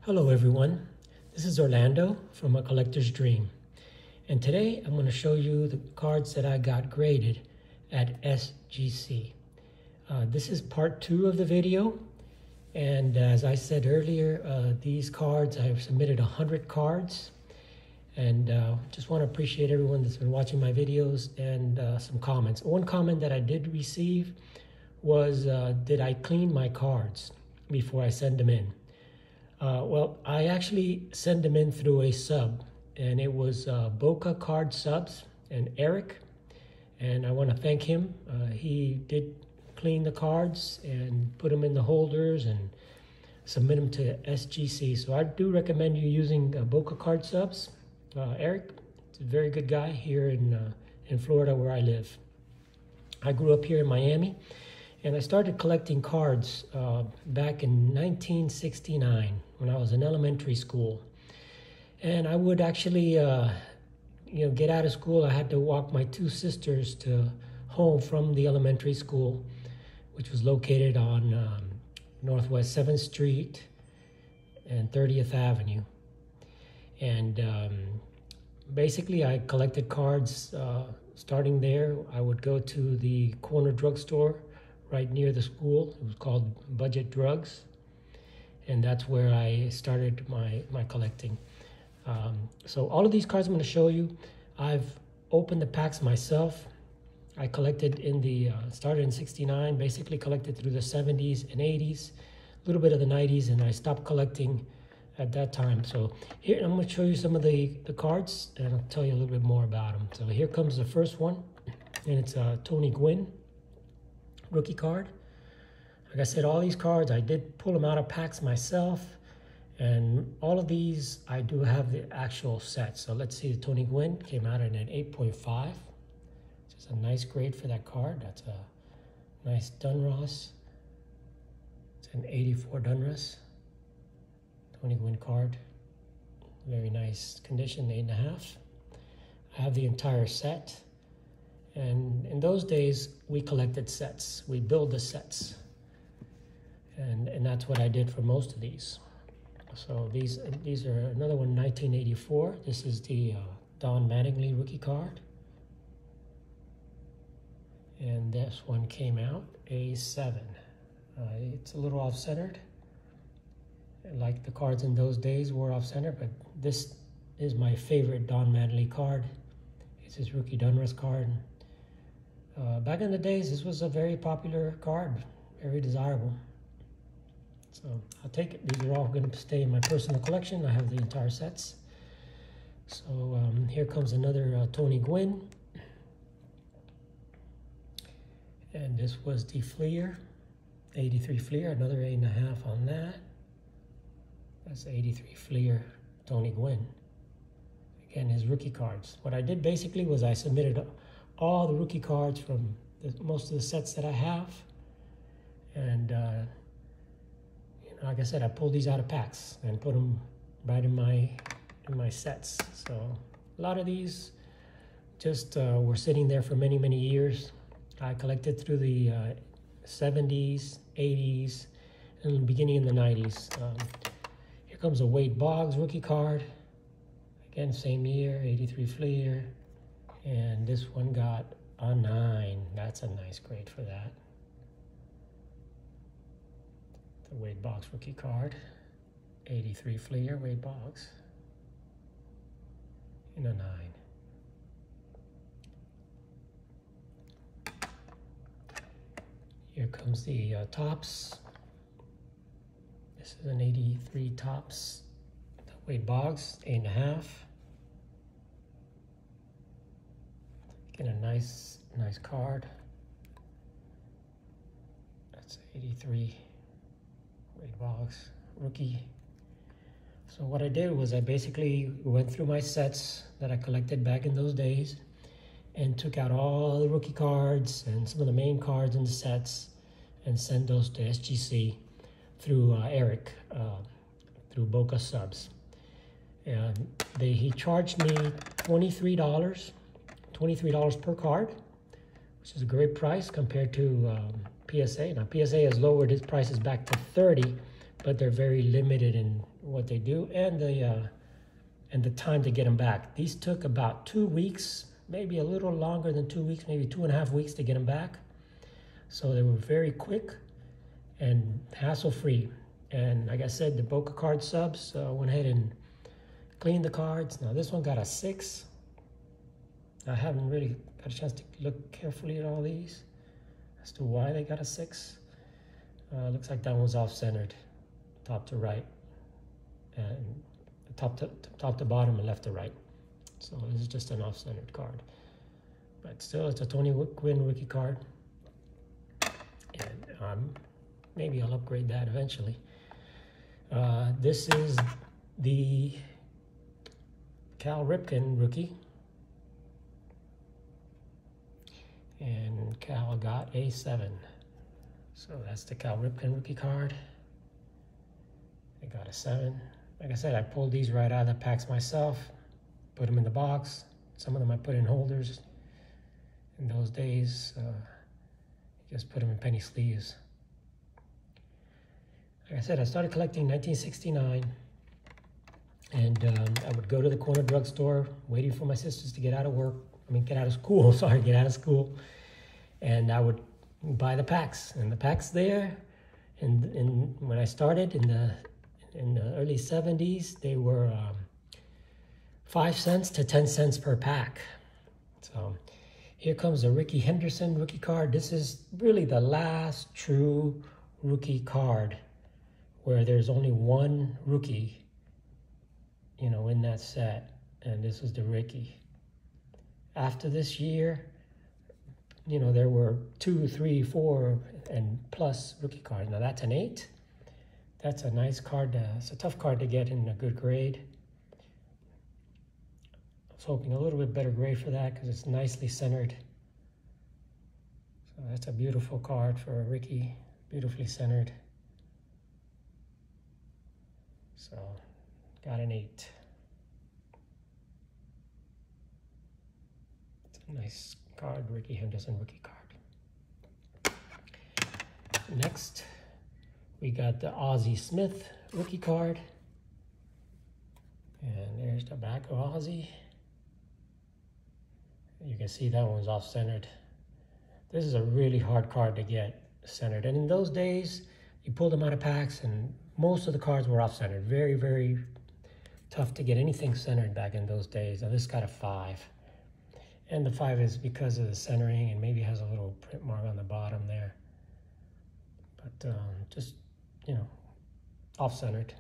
Hello everyone, this is Orlando from A Collector's Dream, and today I'm going to show you the cards that I got graded at SGC. This is part 2 of the video, and as I said earlier, these cards, I've submitted 100 cards, and just want to appreciate everyone that's been watching my videos and some comments. One comment that I did receive was, did I clean my cards before I send them in? Well, I actually sent them in through a sub, and it was Boca Card Subs and Eric, and I want to thank him. He did clean the cards and put them in the holders and submit them to SGC. So I do recommend you using Boca Card Subs. Eric is a very good guy here in Florida where I live. I grew up here in Miami, and I started collecting cards back in 1969 when I was in elementary school. And I would actually, get out of school. I had to walk my 2 sisters to home from the elementary school, which was located on Northwest 7th Street and 30th Avenue. And basically, I collected cards starting there. I would go to the corner drugstore right near the school. It was called Budget Drugs, and that's where I started my collecting. So all of these cards I'm going to show you, I've opened the packs myself. I collected started in '69, basically collected through the 70s and 80s, a little bit of the 90s, and I stopped collecting at that time. So here I'm going to show you some of the cards, and I'll tell you a little bit more about them. So here comes the first one, and it's Tony Gwynn rookie card. Like I said, all these cards, I did pull them out of packs myself, and all of these, I do have the actual set. So let's see, the Tony Gwynn came out at an 8.5, which is a nice grade for that card. That's a nice Dunross. It's an 84 Dunross. Tony Gwynn card. Very nice condition, 8.5. I have the entire set. And in those days, we collected sets. We build the sets. And that's what I did for most of these. So these are another one, 1984. This is the Don Mattingly rookie card. And this one came out, A7. It's a little off-centered. Like the cards in those days were off-center, but this is my favorite Don Mattingly card. It's his rookie Dunross card. Back in the days, this was a very popular card, very desirable. So I'll take it. These are all going to stay in my personal collection. I have the entire sets. So here comes another Tony Gwynn. And this was the Fleer, 83 Fleer, another 8.5 on that. That's 83 Fleer Tony Gwynn. Again, his rookie cards. What I did basically was I submitted all the rookie cards from most of the sets that I have, and like I said, I pulled these out of packs and put them right in my sets. So a lot of these just were sitting there for many years. I collected through the 70s, 80s, and the beginning of the 90s. Here comes a Wade Boggs rookie card. Again, same year, 83 Fleer. And this one got a 9. That's a nice grade for that. The Wade Boggs rookie card. 83 Fleer, Wade Boggs. And a 9. Here comes the Topps. This is an 83 Topps. The Wade Boggs, 8.5. Get a nice card. That's 83 Wade Boggs rookie. So what I did was I basically went through my sets that I collected back in those days and took out all the rookie cards and some of the main cards in the sets and sent those to SGC through Eric, through Boca Subs. And he charged me $23 per card, which is a great price compared to PSA. Now, PSA has lowered its prices back to $30 but they're very limited in what they do and the time to get them back. These took about 2 weeks, maybe a little longer than 2 weeks, maybe 2.5 weeks to get them back. So they were very quick and hassle-free. And like I said, the Boca card subs, went ahead and cleaned the cards. Now this one got a 6. I haven't really got a chance to look carefully at all these as to why they got a 6. Looks like that one's off-centered, top to right, and top to bottom and left to right. So this is just an off-centered card. But still, it's a Tony Gwynn rookie card. And maybe I'll upgrade that eventually. This is the Cal Ripken rookie. And Cal got a 7. So that's the Cal Ripken rookie card. I got a 7. Like I said, I pulled these right out of the packs myself, put them in the box. Some of them I put in holders. In those days, just put them in penny sleeves. Like I said, I started collecting in 1969, and I would go to the corner drugstore, waiting for my sisters to get out of school, sorry, get out of school, and I would buy the packs, and the packs there, and when I started in the early 70s, they were 5 cents to 10 cents per pack. So here comes a Rickey Henderson rookie card. This is really the last true rookie card where there's only one rookie, in that set, and this was the Rickey. After this year, there were 2, 3, 4, and plus rookie cards. Now that's an 8. That's a nice card. It's a tough card to get in a good grade. I was hoping a little bit better grade for that because it's nicely centered. So that's a beautiful card for a Rickey, beautifully centered. So got an 8. It's a nice card, Rickey Henderson rookie card. Next, we got the Ozzie Smith rookie card. And there's the back of Ozzie. You can see that one's off-centered. This is a really hard card to get centered. And in those days, you pulled them out of packs and most of the cards were off-centered. Very, very tough to get anything centered back in those days. Now this got a 5. And the 5 is because of the centering and maybe has a little print mark on the bottom there. But just, off-centered.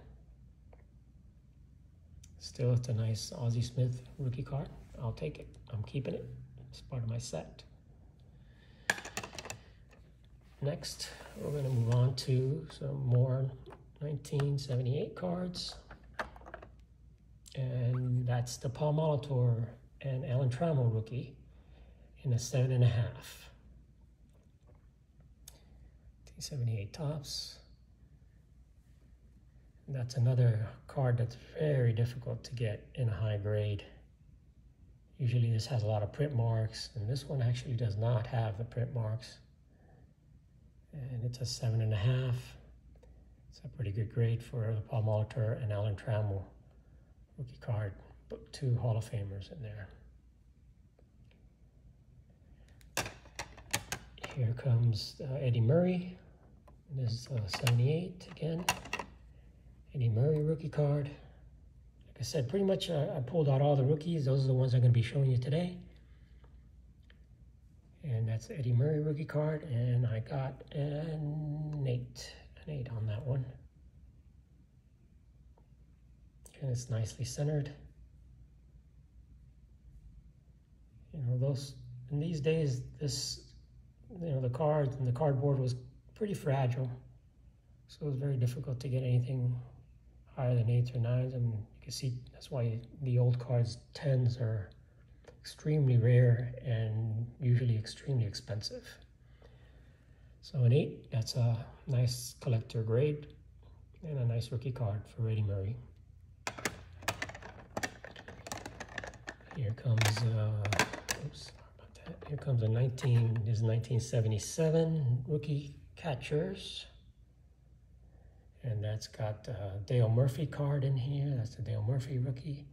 Still, it's a nice Ozzie Smith rookie card. I'll take it. I'm keeping it. It's part of my set. Next, we're going to move on to some more 1978 cards. And that's the Paul Molitor and Alan Trammell rookie in a 7.5. 1978 tops. And that's another card that's very difficult to get in a high grade. Usually this has a lot of print marks, and this one actually does not have the print marks. And it's a 7.5. It's a pretty good grade for the Paul Molitor and Alan Trammell rookie card. But 2 Hall of Famers in there. Here comes Eddie Murray. This is 78 again. Eddie Murray rookie card. Like I said, pretty much I pulled out all the rookies. Those are the ones I'm going to be showing you today. And that's Eddie Murray rookie card. And I got an 8 on that one. And it's nicely centered. In these days, the cards and the cardboard was pretty fragile. So it was very difficult to get anything higher than 8s or 9s. And you can see that's why the old cards, 10s, are extremely rare and usually extremely expensive. So an 8, that's a nice collector grade and a nice rookie card for Eddie Murray. Here comes, Here comes a 1977 rookie catchers. And that's got Dale Murphy card in here. That's the Dale Murphy rookie.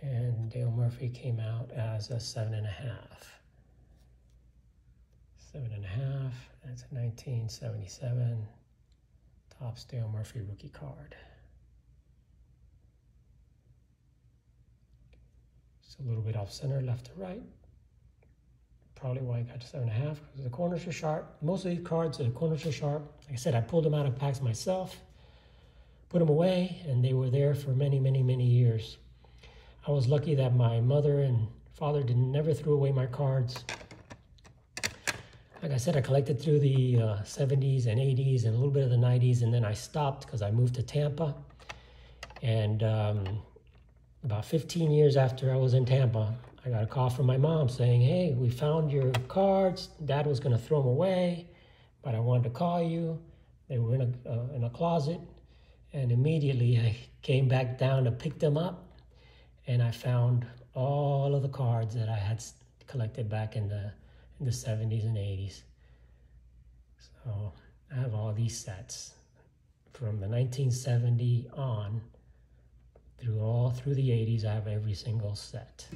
And Dale Murphy came out as a 7.5. 7.5, that's a 1977 Topps Dale Murphy rookie card. It's a little bit off center, left to right. Probably why I got 7.5, because the corners are sharp. Most of these cards, the corners are sharp. Like I said, I pulled them out of packs myself, put them away, and they were there for many, many, many years. I was lucky that my mother and father never threw away my cards. Like I said, I collected through the 70s and 80s and a little bit of the 90s, and then I stopped because I moved to Tampa. And about 15 years after I was in Tampa, I got a call from my mom saying, hey, we found your cards. Dad was going to throw them away, but I wanted to call you. They were in a closet. And immediately I came back down to pick them up, and I found all of the cards that I had collected back in the 70s and 80s. So I have all these sets from the 1970 on through the 80s. I have every single set.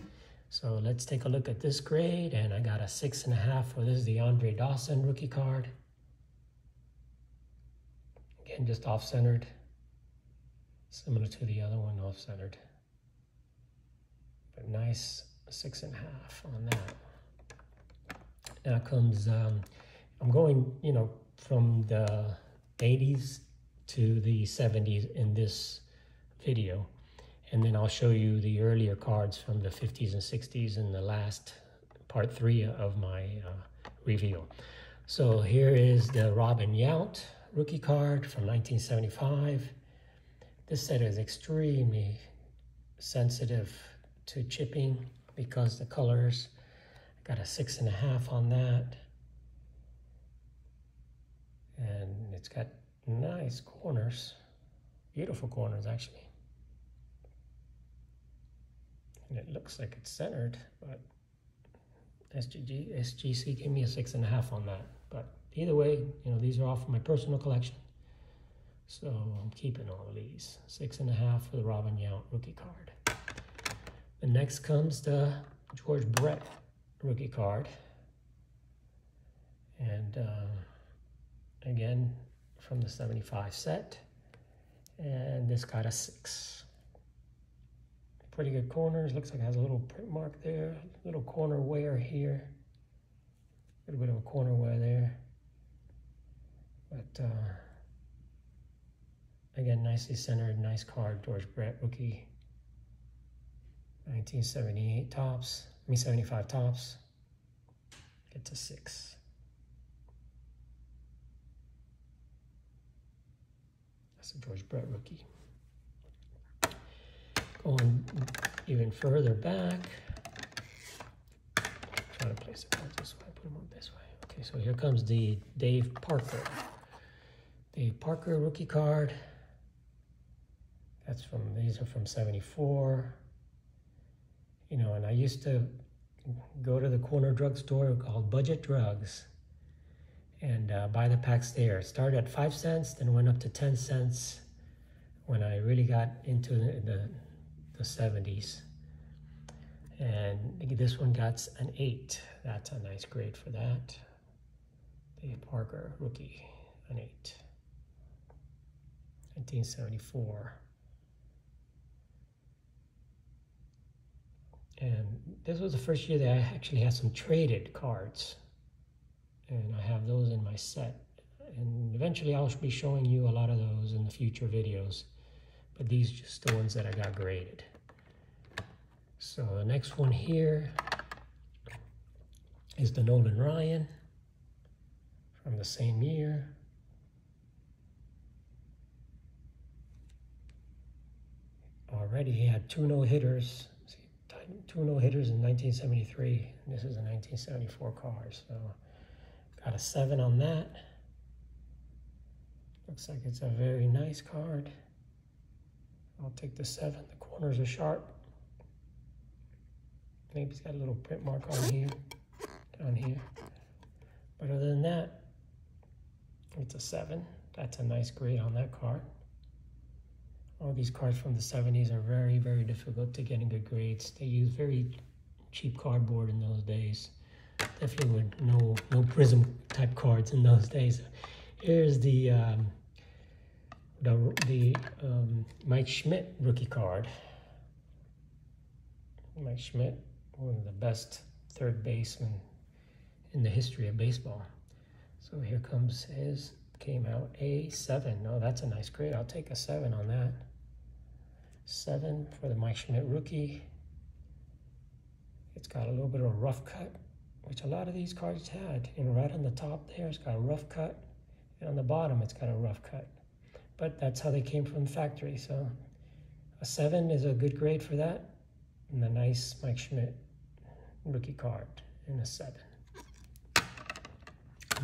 So let's take a look at this grade, and I got a 6.5 for this is the Andre Dawson rookie card. Again, just off-centered, similar to the other one, off-centered. But nice 6.5 on that. Now comes, I'm going, from the 80s to the 70s in this video. And then I'll show you the earlier cards from the 50s and 60s in the last part 3 of my review. So here is the Robin Yount rookie card from 1975. This set is extremely sensitive to chipping because the colors. Got a 6.5 on that. And it's got nice corners, beautiful corners actually. And it looks like it's centered, but SGC gave me a 6.5 on that. But either way, these are all from my personal collection. So I'm keeping all of these. 6.5 for the Robin Yount rookie card. The next comes the George Brett rookie card. And again, from the 75 set. And this got a 6. Pretty good corners. Looks like it has a little print mark there. Little corner wear here. A little bit of a corner wear there. But again, nicely centered, nice card. George Brett rookie. 1978 Topps. 75 Topps. Gets a 6. That's a George Brett rookie. Going even further back. Trying to place the cards this way, put them on this way. Okay, so here comes the Dave Parker. Dave Parker rookie card. These are from 74. And I used to go to the corner drugstore called Budget Drugs and buy the packs there. It started at 5 cents, then went up to 10 cents when I really got into the 70s. And this one got an 8. That's a nice grade for that. Dave Parker, rookie, an 8. 1974. And this was the first year that I actually had some traded cards. And I have those in my set. And eventually I'll be showing you a lot of those in the future videos. But these are just the ones that I got graded. So the next one here is the Nolan Ryan from the same year. Already he had 2 no-hitters. 2 no-hitters in 1973. And this is a 1974 card. So got a 7 on that. Looks like it's a very nice card. I'll take the 7. The corners are sharp. Maybe it's got a little print mark on here, down here. But other than that, it's a 7. That's a nice grade on that card. All these cards from the 70s are very, very difficult to get in good grades. They used very cheap cardboard in those days. Definitely with no prism type cards in those days. Here's the Mike Schmidt rookie card. Mike Schmidt, one of the best third basemen in the history of baseball. So here comes his, came out a 7. Oh, that's a nice grade. I'll take a 7 on that. 7 for the Mike Schmidt rookie. It's got a little bit of a rough cut, which a lot of these cards had. And right on the top there, it's got a rough cut. And on the bottom, it's got a rough cut. But that's how they came from the factory. So a 7 is a good grade for that. And a nice Mike Schmidt rookie card in a 7.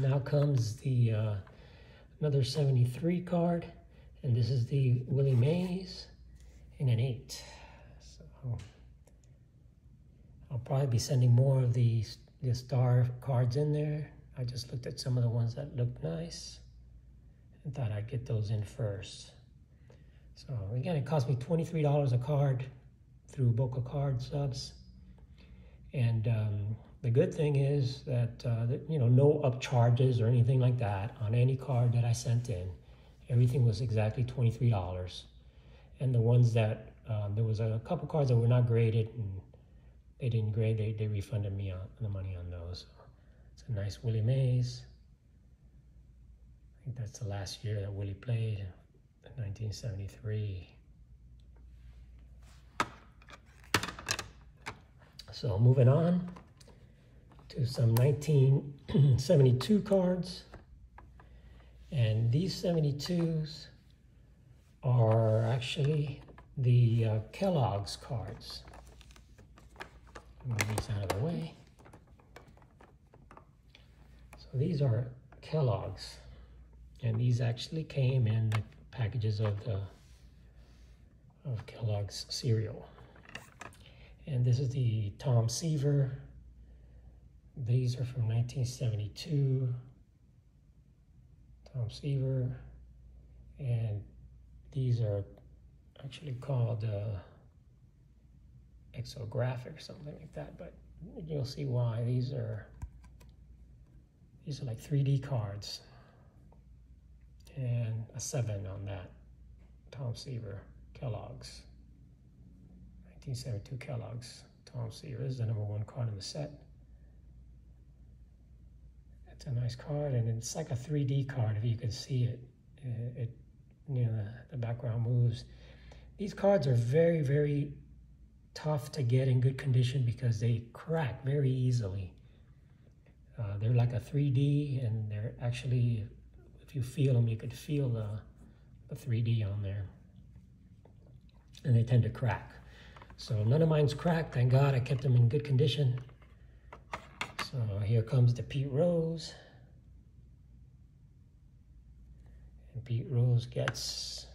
Now comes the another 73 card. And this is the Willie Mays in an 8. So I'll probably be sending more of the star cards in there. I just looked at some of the ones that looked nice and thought I'd get those in first. So again, it cost me $23 a card through Boca Card Subs. And the good thing is that, you know, no upcharges or anything like that on any card that I sent in. Everything was exactly $23. And the ones that, there was a couple cards that were not graded and they didn't grade, they refunded me the money on those. So it's a nice Willie Mays. I think that's the last year that Willie played, in 1973. So moving on to some 1972 cards. And these 72s are actually the Kellogg's cards. Move these out of the way. So these are Kellogg's, and these actually came in the packages of Kellogg's cereal. And this is the Tom Seaver. These are from 1972. Tom Seaver, and these are actually called exographic or something like that, but you'll see why. These are like 3D cards, and a 7 on that. Tom Seaver, Kellogg's, 1972 Kellogg's Tom Seaver. This is the #1 card in the set. It's a nice card, and it's like a 3D card if you can see it. You know, the background moves. These cards are very, very tough to get in good condition because they crack very easily. They're like a 3D, and they're actually, if you feel them, you could feel the 3D on there. And they tend to crack. So none of mine's cracked, thank God. I kept them in good condition. So here comes the Pete Rose. And Pete Rose gets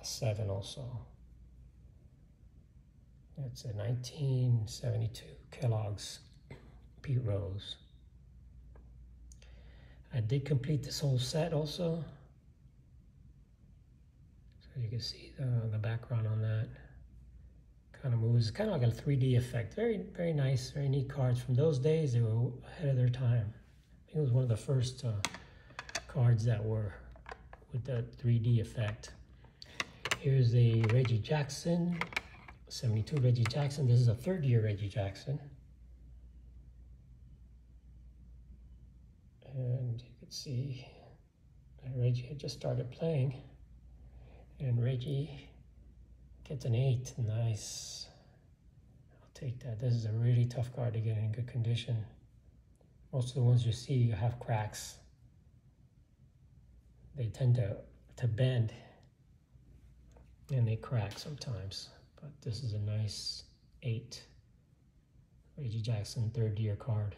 a 7 also. That's a 1972 Kellogg's Pete Rose. I did complete this whole set also. So you can see the background on that. Kind of moves, kind of like a 3D effect. Very, very nice, very neat cards. From those days, they were ahead of their time. I think it was one of the first cards that were with the 3D effect. Here's the Reggie Jackson, 72 Reggie Jackson. This is a 3rd-year Reggie Jackson. And you can see Reggie had just started playing. And Reggie gets an 8, nice. I'll take that. This is a really tough card to get in good condition. Most of the ones you see have cracks. They tend to bend and they crack sometimes. But this is a nice 8. Reggie Jackson 3rd-year card.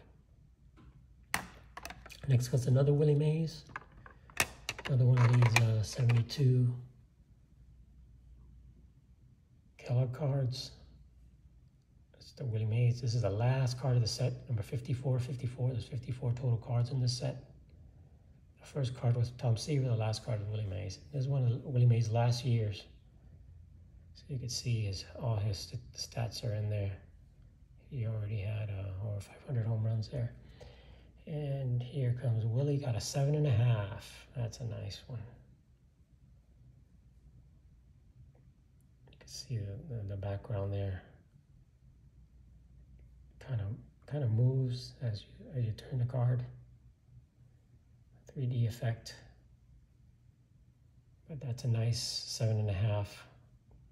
Next comes another Willie Mays. Another one of these 72 Kellogg cards. It's the Willie Mays. This is the last card of the set, number 54. There's 54 total cards in this set. The first card was Tom Seaver, the last card was Willie Mays. This is one of Willie Mays' last years. So you can see all his stats are in there. He already had over 500 home runs there. And here comes Willie, got a 7.5. That's a nice one. You can see the background there. Kind of moves as you turn the card. 3D effect. But that's a nice 7.5.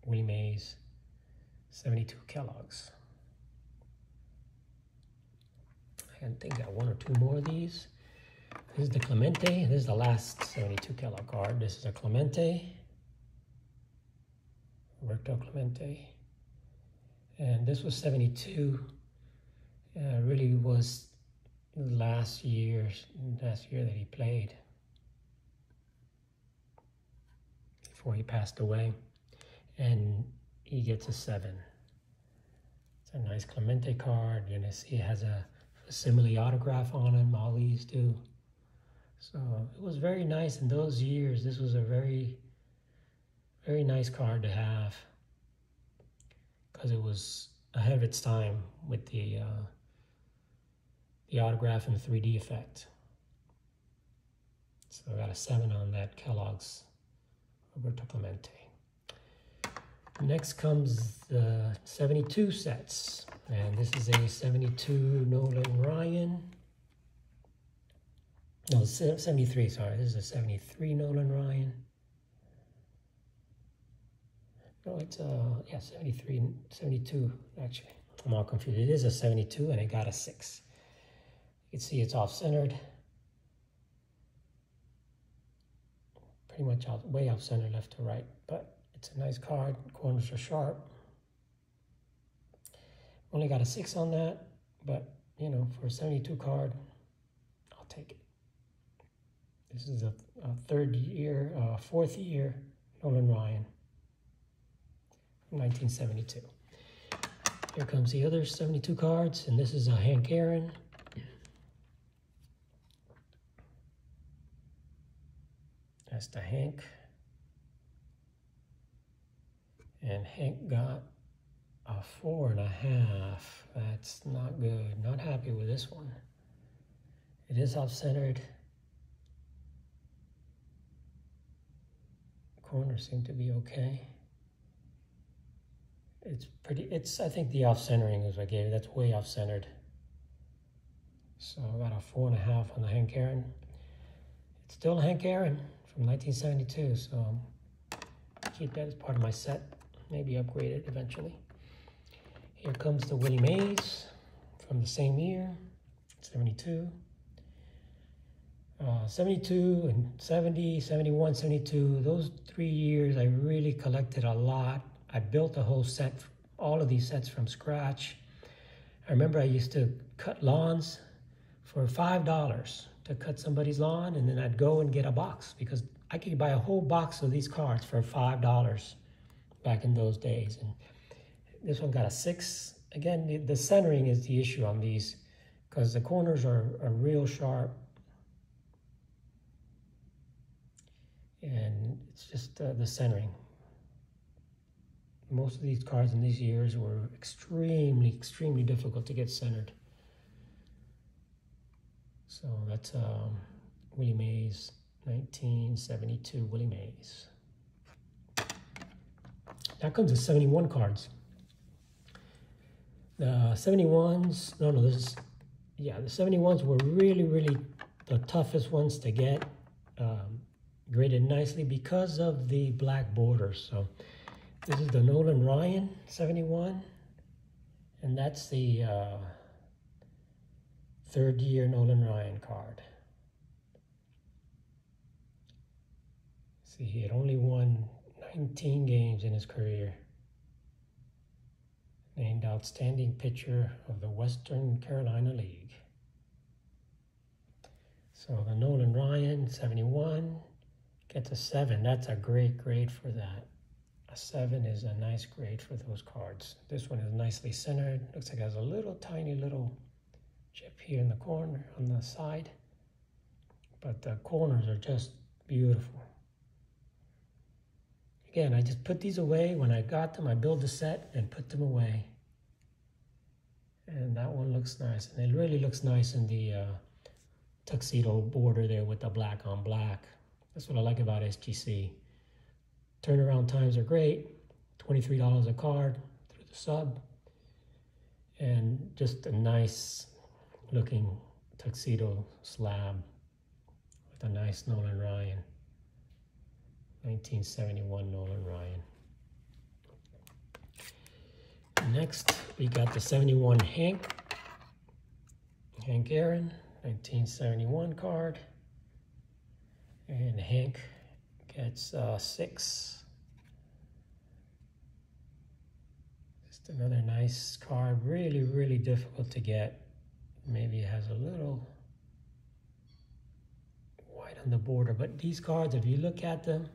Willie Mays, 72 Kellogg's. I think got one or two more of these. This is the Clemente. This is the last 72 Kellogg card. This is a Clemente, Roberto Clemente, and this was 72. Really was last year that he played before he passed away, and he gets a 7. It's a nice Clemente card. You're gonna see it has a facsimile autograph on him. All these do. So it was very nice in those years. This was a very, very nice card to have because it was ahead of its time with the autograph and the 3D effect. So I got a 7 on that Kellogg's Roberto Clemente. Next comes the 72 sets. And this is a 72 Nolan Ryan. No, 73, sorry. This is a 73 Nolan Ryan. No, it's yeah, 73, 72, actually. I'm all confused. It is a 72, and it got a 6. You can see it's off-centered. Pretty much way off-center, left to right. But it's a nice card. Corners are sharp. Only got a 6 on that, but, you know, for a 72 card, I'll take it. This is a fourth year Nolan Ryan from 1972. Here comes the other 72 cards, and this is a Hank Aaron. That's the Hank. And Hank got a 4.5. That's not good. Not happy with this one. It is off-centered. Corners seem to be okay. I think the off-centering is what I gave it. That's way off-centered. So I got a 4.5 on the Hank Aaron. It's still Hank Aaron from 1972, so I'll keep that as part of my set. Maybe upgrade it eventually. Here comes the Willie Mays from the same year, 72. 72 and 70, 71, 72, those 3 years I really collected a lot. I built a whole set, all of these sets from scratch. I remember I used to cut lawns for $5 to cut somebody's lawn, and then I'd go and get a box because I could buy a whole box of these cards for $5 back in those days. And this one got a 6. Again, the centering is the issue on these because the corners are real sharp. And it's just the centering. Most of these cards in these years were extremely, extremely difficult to get centered. So that's Willie Mays, 1972 Willie Mays. Now comes the 71 cards. The 71s, the 71s were really, really the toughest ones to get. Graded nicely because of the black borders. So this is the Nolan Ryan 71, and that's the third year Nolan Ryan card. See, he had only won 19 games in his career. Named Outstanding Pitcher of the Western Carolina League. So the Nolan Ryan 71 gets a 7. That's a great grade for that. A 7 is a nice grade for those cards. This one is nicely centered. Looks like it has a little tiny little chip here in the corner on the side. But the corners are just beautiful. Again, I just put these away. When I got them, I built the set and put them away. And that one looks nice. And it really looks nice in the tuxedo border there with the black on black. That's what I like about SGC. Turnaround times are great. $23 a card through the sub. And just a nice looking tuxedo slab with a nice Nolan Ryan. 1971 Nolan Ryan. Next, we got the 71 Hank Aaron, 1971 card. And Hank gets 6. Just another nice card, really, really difficult to get. Maybe it has a little white on the border, but these cards, if you look at them,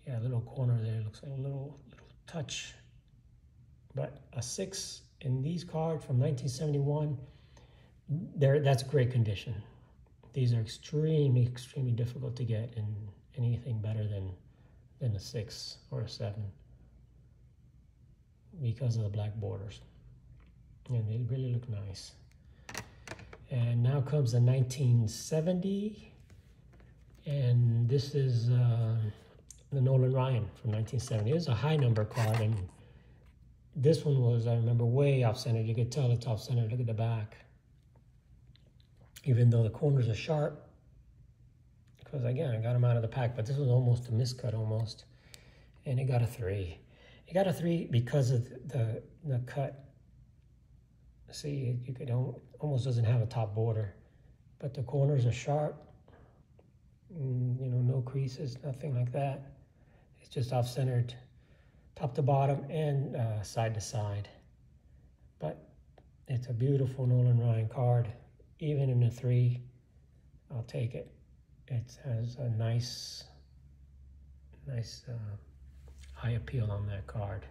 yeah, a little corner there looks like a little touch. But a 6 in these cards from 1971, that's great condition. These are extremely, extremely difficult to get in anything better than a 6 or a 7 because of the black borders. And they really look nice. And now comes the 1970, and this is the Nolan Ryan from 1970. It was a high number card, and this one was, I remember, way off-centered. You could tell it's off-centered. Look at the back. Even though the corners are sharp, because again, I got them out of the pack, but this was almost a miscut almost, and it got a 3. It got a 3 because of the cut. See, you could almost doesn't have a top border, but the corners are sharp. You know, no creases, nothing like that. It's just off-centered, top to bottom and side to side. But it's a beautiful Nolan Ryan card. Even in a 3, I'll take it. It has a nice eye appeal on that card.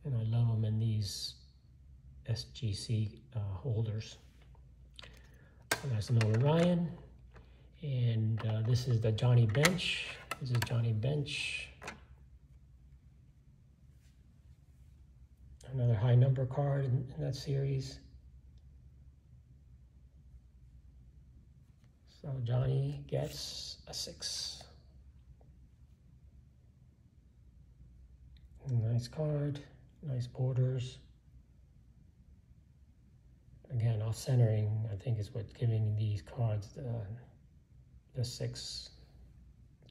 And I love them in these SGC holders. So that's Nolan Ryan. And this is the Johnny Bench. This is Johnny Bench. Another high number card in that series. So Johnny gets a 6. Nice card, nice borders. Again, off-centering, I think, is what's giving these cards the 6.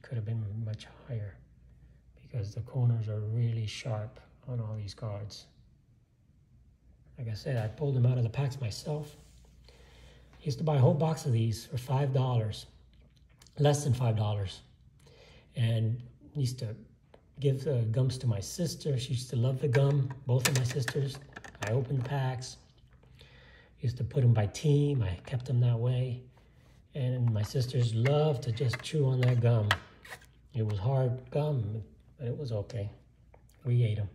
Could have been much higher because the corners are really sharp on all these cards. Like I said, I pulled them out of the packs myself. I used to buy a whole box of these for $5, less than $5, and used to give the gums to my sister. She used to love the gum, both of my sisters. I opened the packs, used to put them by team. I kept them that way, and my sisters loved to just chew on that gum. It was hard gum, but it was okay. We ate them.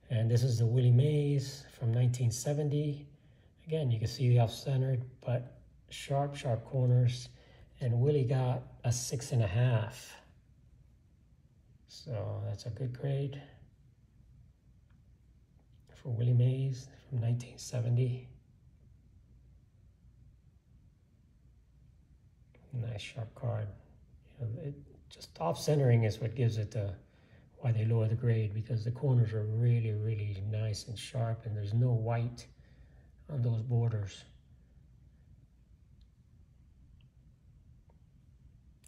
And this is the Willie Mays from 1970. Again, you can see the off-centered, but sharp, sharp corners. And Willie got a 6.5. So that's a good grade for Willie Mays from 1970. Nice sharp card. You know, just off-centering is what gives it why they lower the grade, because the corners are really, really nice and sharp, and there's no white on those borders.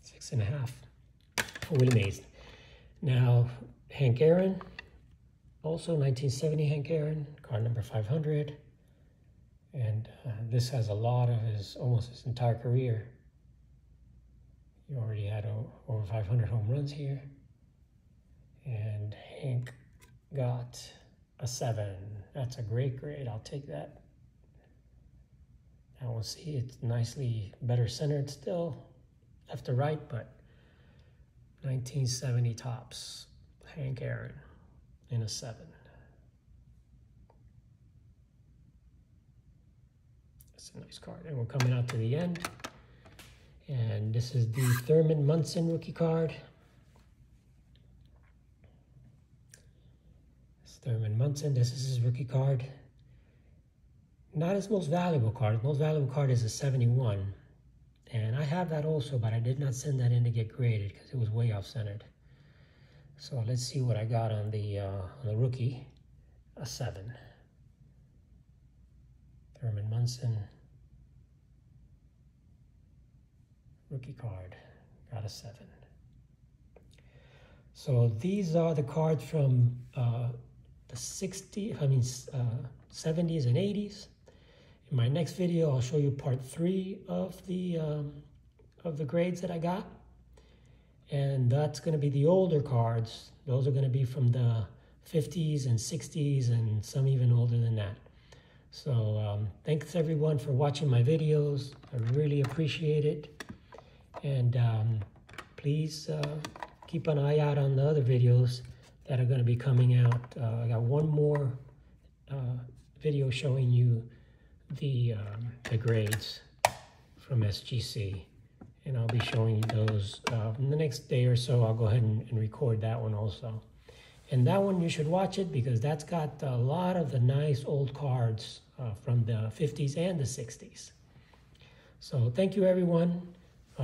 6.5 for Willie Mays. Now, Hank Aaron, also 1970 Hank Aaron, card number 500. And this has a lot of almost his entire career. He already had over 500 home runs here. And Hank got a 7. That's a great grade. I'll take that. Now we'll see, it's nicely better centered still, left to right, but 1970 tops, Hank Aaron in a 7. That's a nice card. And we're coming out to the end. And this is the Thurman Munson rookie card. Thurman Munson, this is his rookie card. Not his most valuable card. His most valuable card is a 71. And I have that also, but I did not send that in to get graded because it was way off-centered. So let's see what I got on the rookie. A 7. Thurman Munson. Rookie card. Got a 7. So these are the cards from the 70s and 80s. In my next video, I'll show you part 3 of the grades that I got. And that's going to be the older cards. Those are going to be from the 50s and 60s and some even older than that. So thanks everyone for watching my videos. I really appreciate it. And please keep an eye out on the other videos that are going to be coming out. I got one more video showing you the grades from SGC, and I'll be showing you those in the next day or so. I'll go ahead and record that one also. And that one you should watch it because that's got a lot of the nice old cards from the 50s and the 60s. So thank you everyone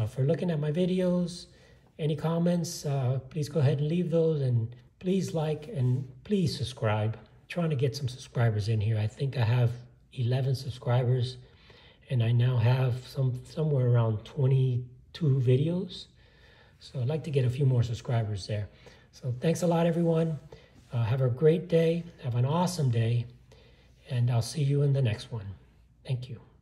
for looking at my videos. Any comments, please go ahead and leave those, and please like and please subscribe. I'm trying to get some subscribers in here. I think I have 11 subscribers, and I now have somewhere around 22 videos. So I'd like to get a few more subscribers there. So thanks a lot, everyone. Have a great day. Have an awesome day, and I'll see you in the next one. Thank you.